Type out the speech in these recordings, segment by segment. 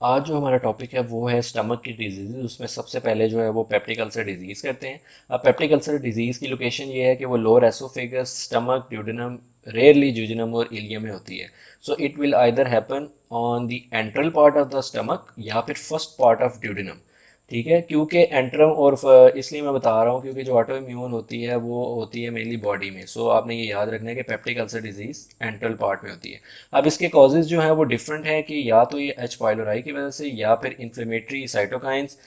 आज जो हमारा टॉपिक है वो है स्टमक की डिजीज। उसमें सबसे पहले जो है वो पेप्टिक अल्सर डिजीज़ करते हैं। अब पेप्टिक अल्सर डिजीज़ की लोकेशन ये है कि वो lower oesophagus, stomach, duodenum, rarely jejunum और इलियम में होती है। So it will either happen on the antral part of the stomach या फिर फर्स्ट पार्ट ऑफ ड्यूडेनम। ठीक है, क्योंकि एंट्रम और इसलिए मैं बता रहा हूँ क्योंकि जो ऑटो इम्यून होती है वो होती है मेनली बॉडी में। सो आपने ये याद रखना है कि peptic ulcer disease enteral part में होती है। अब इसके कॉजेज जो हैं वो डिफरेंट है कि या तो ये एच पाइलोराई की वजह से, या फिर इन्फ्लेमेटरी साइटोकाइंस,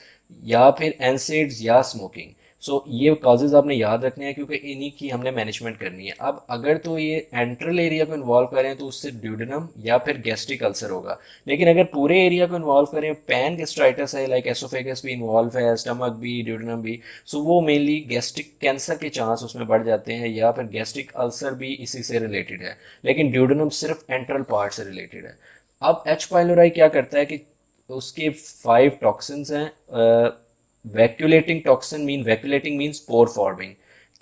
या फिर एनसेड्स या स्मोकिंग। सो ये कॉजेज आपने याद रखने हैं क्योंकि इन्हीं की हमने मैनेजमेंट करनी है। अब अगर तो ये एंट्रल एरिया को इन्वॉल्व करें तो उससे ड्यूडेनम या फिर गैस्ट्रिक अल्सर होगा। लेकिन अगर पूरे एरिया को इन्वॉल्व करें, पैन गैस्ट्राइटिस है, लाइक एसोफेगस भी इन्वॉल्व है, स्टमक भी, ड्यूडेनम भी, सो वो मेनली गैस्ट्रिक कैंसर के चांस उसमें बढ़ जाते हैं, या फिर गैस्ट्रिक अल्सर भी इसी से रिलेटेड है। लेकिन ड्यूडेनम सिर्फ एंट्रल पार्ट से रिलेटेड है। अब एच पाइलोराई क्या करता है कि उसके 5 टॉक्सिन्स हैं। Vacuolating toxin vacuolating mean spore forming.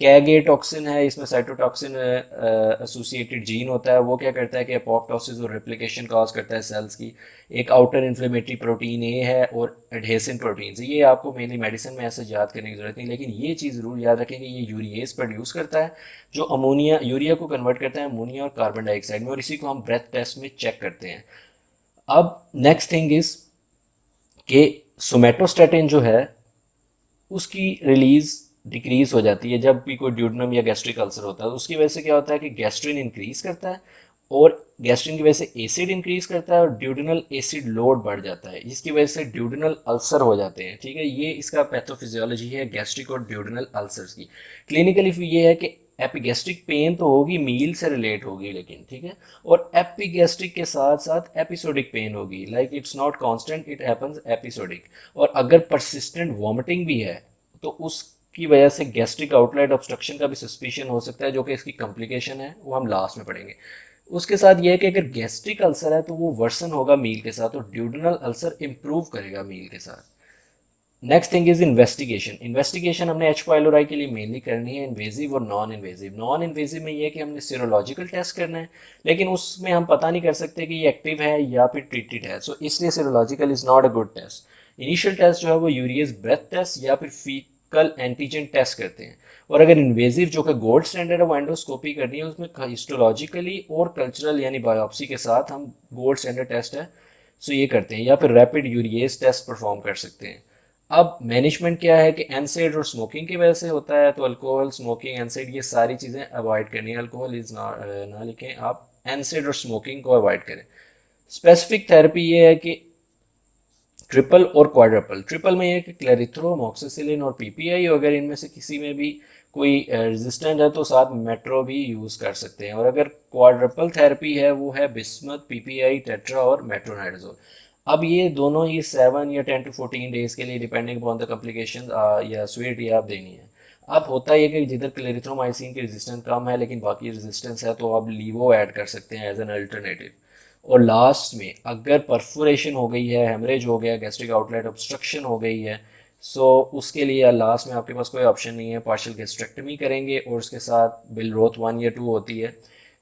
CagE toxin है, इसमें साइटोटॉक्सिन एसोसिएटेड जीन होता है। वो क्या करता है कि अपोप्टोसिस और रेप्लिकेशन कॉज करता है सेल्स की। एक आउटर इन्फ्लेमेटरी प्रोटीन ए है और एडहेसिन प्रोटीन। ये आपको मेनली मेडिसिन में ऐसे याद करने की जरूरत नहीं, लेकिन ये चीज़ जरूर याद रखें कि ये यूरिएज प्रोड्यूस करता है जो अमोनिया यूरिया को कन्वर्ट करता है अमोनिया और कार्बन डाइऑक्साइड में, और इसी को हम ब्रेथ टेस्ट में चेक करते हैं। अब नेक्स्ट थिंग इज कि सोमेटोस्टेटिन जो है उसकी रिलीज डिक्रीज हो जाती है जब भी कोई ड्यूडेनम या गैस्ट्रिक अल्सर होता है। तो उसकी वजह से क्या होता है कि गैस्ट्रिन इंक्रीज करता है, और गैस्ट्रिन की वजह से एसिड इंक्रीज करता है और ड्यूडेनल एसिड लोड बढ़ जाता है, जिसकी वजह से ड्यूडेनल अल्सर हो जाते हैं। ठीक है, ये इसका पैथोफिजियोलॉजी है गैस्ट्रिक और ड्यूडेनल अल्सर्स की। क्लिनिकली फिर ये है कि एपिगैस्ट्रिक पेन तो होगी, मील से रिलेट होगी, लेकिन ठीक है, और एपिगैस्ट्रिक के साथ साथ एपिसोडिक पेन होगी, like it's not constant, it happens episodic. और अगर परसिस्टेंट वॉमिटिंग भी है तो उसकी वजह से गैस्ट्रिक आउटलेट ऑब्स्ट्रक्शन का भी सस्पिशन हो सकता है, जो कि इसकी कॉम्प्लिकेशन है, वो हम लास्ट में पढ़ेंगे। उसके साथ यह है कि अगर गैस्ट्रिक अल्सर है तो वो वर्सन होगा मील के साथ, और ड्यूडेनल अल्सर इंप्रूव करेगा मील के साथ। Next thing is investigation. Investigation हमने एच पाइलोराई के लिए मेनली करनी है, इन्वेजिव और नॉन इन्वेजिव। नॉन इन्वेजिव में ये है कि हमने सीरोलॉजिकल टेस्ट करना है, लेकिन उसमें हम पता नहीं कर सकते कि ये एक्टिव है या फिर ट्रीटेड है। सो इसलिए serological is not a good test. Initial test जो है वो यूरियस ब्रेथ टेस्ट या फिर फीकल एंटीजन टेस्ट करते हैं। और अगर इन्वेजिव जो कि गोल्ड स्टैंडर्ड है वो एंडोस्कोपी करनी है, उसमें हिस्टोलॉजिकली और कल्चरल यानी बायोप्सी के साथ हम गोल्ड स्टैंडर्ड टेस्ट है सो ये करते हैं, या फिर रैपिड यूरियस टेस्ट परफॉर्म कर सकते हैं। अब मैनेजमेंट क्या है कि एनसेड और स्मोकिंग की वजह से होता है, तो अल्कोहल, स्मोकिंग, एनसेड ये सारी चीज़ें अवॉइड करनी है। अल्कोहल इज ना लिखें आप, एनसेड और स्मोकिंग को अवॉइड करें। स्पेसिफिक थेरेपी ये है कि ट्रिपल और क्वाड्रपल। ट्रिपल में ये है कि क्लेरिथ्रो, मॉक्सिसिलिन और पीपीआई, अगर इनमें से किसी में भी कोई रेजिस्टेंट है तो साथ मेट्रो भी यूज़ कर सकते हैं। और अगर क्वाड्रपल थेरेपी है वो है बिस्मथ, पीपीआई, टेट्रा और मेट्रोनाइडोजोल। अब ये दोनों ये 7 या 10 to 14 डेज के लिए डिपेंडिंग अपॉन द कॉम्प्लिकेशन या स्वीट आप देनी है। अब होता है कि जिधर क्लेरिथ्रोमाइसिन की रेजिस्टेंस कम है लेकिन बाकी रेजिस्टेंस है, तो आप लीवो ऐड कर सकते हैं एज एन अल्टरनेटिव। और लास्ट में अगर परफोरेशन हो गई है, हेमरेज हो गया, गैस्ट्रिक आउटलेट ऑब्स्ट्रक्शन हो गई है, सो उसके लिए लास्ट में आपके पास कोई ऑप्शन नहीं है, पार्शियल गैस्ट्रेक्टमी करेंगे। और उसके साथ बिलरोथ 1 या 2 होती है।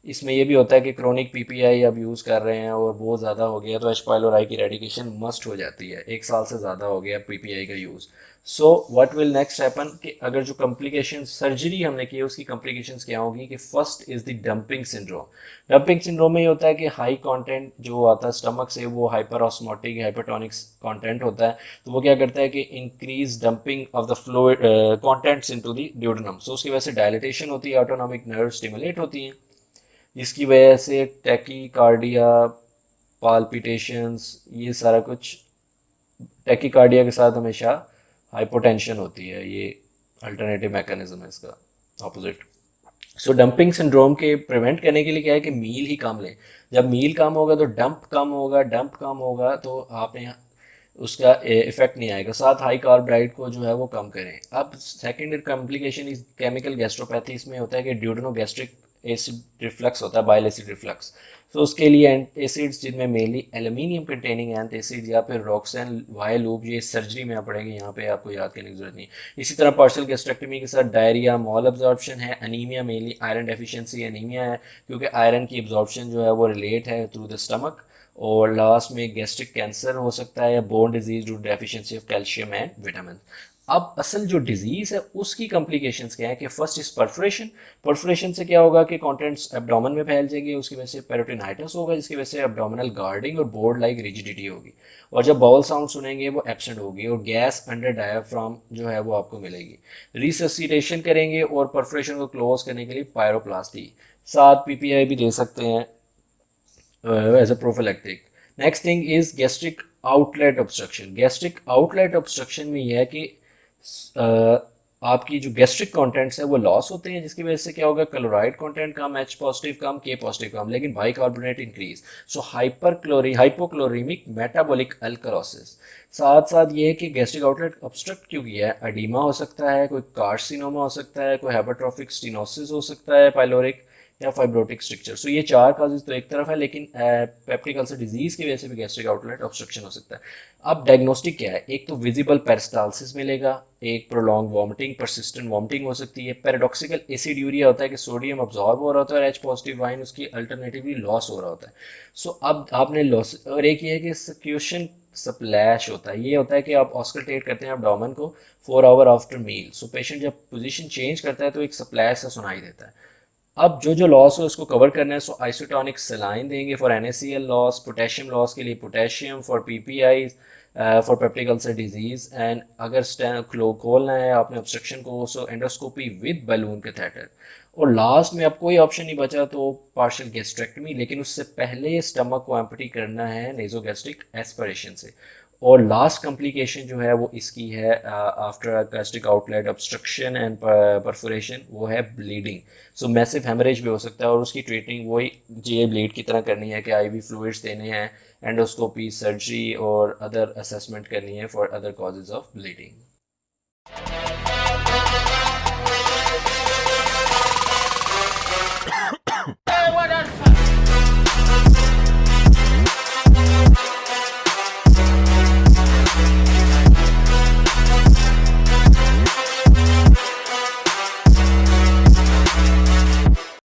इसमें यह भी होता है कि क्रोनिक पीपीआई आप यूज़ कर रहे हैं और बहुत ज़्यादा हो गया तो एच पाइलोराई की रेडिकेशन मस्ट हो जाती है, 1 साल से ज़्यादा हो गया पीपीआई का use. So what will next happen कि अगर जो कॉम्प्लिकेशन सर्जरी हमने की है उसकी कॉम्प्लिकेशंस क्या होगी कि first is the dumping syndrome. Dumping syndrome में ये होता है कि हाई कंटेंट जो आता है स्टमक से वो हाइपर ऑस्मोटिक हाइपरटोनिक कंटेंट होता है, तो वो क्या करता है कि increase dumping of the fluid contents into the duodenum. So उसकी वजह से डायलिटेशन होती है, ऑटोनॉमिक नर्व स्टिमुलेट होती हैं, जिसकी वजह से टैकीकार्डिया, पाल्पिटेशंस, ये सारा कुछ। टैकीकार्डिया के साथ हमेशा हाइपोटेंशन होती है, ये अल्टरनेटिव मैकेनिज्म है इसका ऑपोजिट। सो डंपिंग सिंड्रोम के प्रिवेंट करने के लिए क्या है कि मील ही कम लें। जब मील कम होगा तो डंप कम होगा, डंप कम होगा तो आपने उसका इफेक्ट नहीं आएगा। साथ हाई कार्बोहाइड्रेट को जो है वो कम करें। अब second complication is chemical gastropathy. इसमें होता है कि ड्यूडेनोगैस्ट्रिक एसिड रिफ्लक्स होता है, बाइल एसिड रिफ्लक्स। तो उसके लिए एसिड्स जिनमें मेनली एल्यूमिनियम कंटेनिंग एंट एसिड या फिर रॉक्सन वायलूब, ये सर्जरी में आप पढ़ेंगे, यहाँ पे आपको याद करने की जरूरत नहीं। इसी तरह पार्शियल गैस्ट्रेक्टमी के साथ डायरिया, मॉल अब्जॉर्प्शन है, anaemia, mainly iron deficiency anaemia है, क्योंकि आयरन की एब्जॉर्प्शन जो है वो रिलेट है थ्रू द स्टमक। और लास्ट में गैस्ट्रिक कैंसर हो सकता है या bone disease due deficiency of calcium and vitamin. अब असल जो डिजीज है उसकी कॉम्प्लिकेशंस क्या है कि फर्स्ट इज परफोरेशन। परफोरेशन से क्या होगा कि कंटेंट्स एब्डोमेन में फैल जाएंगे, उसकी वजह से पेरिटोनाइटिस होगा जिसकी वजह से एब्डोमिनल गार्डिंग और बोर्ड लाइक रिजिडिटी होगी, और जब बाउल साउंड सुनेंगे वो एब्सेंट होगी और गैस अंडर डायाफ्राम जो है वो आपको मिलेगी। रिससिटेशन करेंगे और परफोरेशन को क्लोज करने के लिए पायरोप्लास्टी, साथ पीपीआई भी दे सकते हैं as a prophylactic. Next thing is gastric outlet obstruction. Gastric outlet obstruction में यह है कि आपकी जो गैस्ट्रिक कंटेंट्स है वो लॉस होते हैं, जिसकी वजह से क्या होगा, क्लोराइड कंटेंट कम, एच पॉजिटिव कम, के पॉजिटिव कम, लेकिन बाइकार्बोनेट इंक्रीज। सो हाइपोक्लोरीमिक मेटाबॉलिक अल्कलोसिस। साथ साथ ये है कि गैस्ट्रिक आउटलेट ऑब्स्ट्रक्ट क्यों किया है, एडीमा हो सकता है, कोई कार्सिनोमा हो सकता है, कोई हाइपरट्रॉफिक स्टेनोसिस हो सकता है पाइलोरिक, या फाइब्रोटिक स्ट्रक्चर। सो ये चार काजेज तो एक तरफ है, लेकिन पेप्टिक अल्सर डिजीज की वजह से भी गैस्ट्रिक आउटलेट ऑब्स्ट्रक्शन हो सकता है। अब डायग्नोस्टिक क्या है, एक तो विजिबल पेरिस्टाल्सिस मिलेगा, एक प्रोलॉन्ग वॉमिटिंग, परसिस्टेंट वॉमिटिंग हो सकती है, पैराडॉक्सिकल एसिड्यूरिया होता है कि सोडियम अब्जॉर्ब हो रहा होता है और एच पॉजिटिव वाइन उसकी अल्टरनेटिवली लॉस हो रहा होता है। सो अब आपने लॉस, और एक ये है कि सक्यूशन स्प्लैश होता है, ये होता है कि आप ऑस्कल्टेट करते हैं एब्डोमेन को 4 hour after meal. So patient जब पोजीशन चेंज करता है तो एक स्प्लैश सा सुनाई देता है। अब जो जो लॉस हो उसको कवर करना है, सो आइसोटोनिक सलाइन देंगे for NaCl loss, potassium loss के लिए potassium, for PPI, for peptic ulcer disease, and अगर खोलना है आपने ऑब्स्ट्रक्शन को, सो एंडोस्कोपी विद बलून कैथेटर। और लास्ट में अब कोई ऑप्शन नहीं बचा तो पार्शियल गैस्ट्रेक्टमी, लेकिन उससे पहले स्टमक को एम्प्टी करना है नेजोगैस्ट्रिक एस्पिरेशन से। और लास्ट कॉम्प्लिकेशन जो है वो इसकी है after gastric outlet obstruction and perforation, वो है ब्लीडिंग। सो मैसिव हेमरेज भी हो सकता है और उसकी ट्रीटमेंट वही जे ब्लीड की तरह करनी है कि IV फ्लूइड्स देने हैं, एंडोस्कोपी, सर्जरी और अदर असेसमेंट करनी है for other causes of bleeding.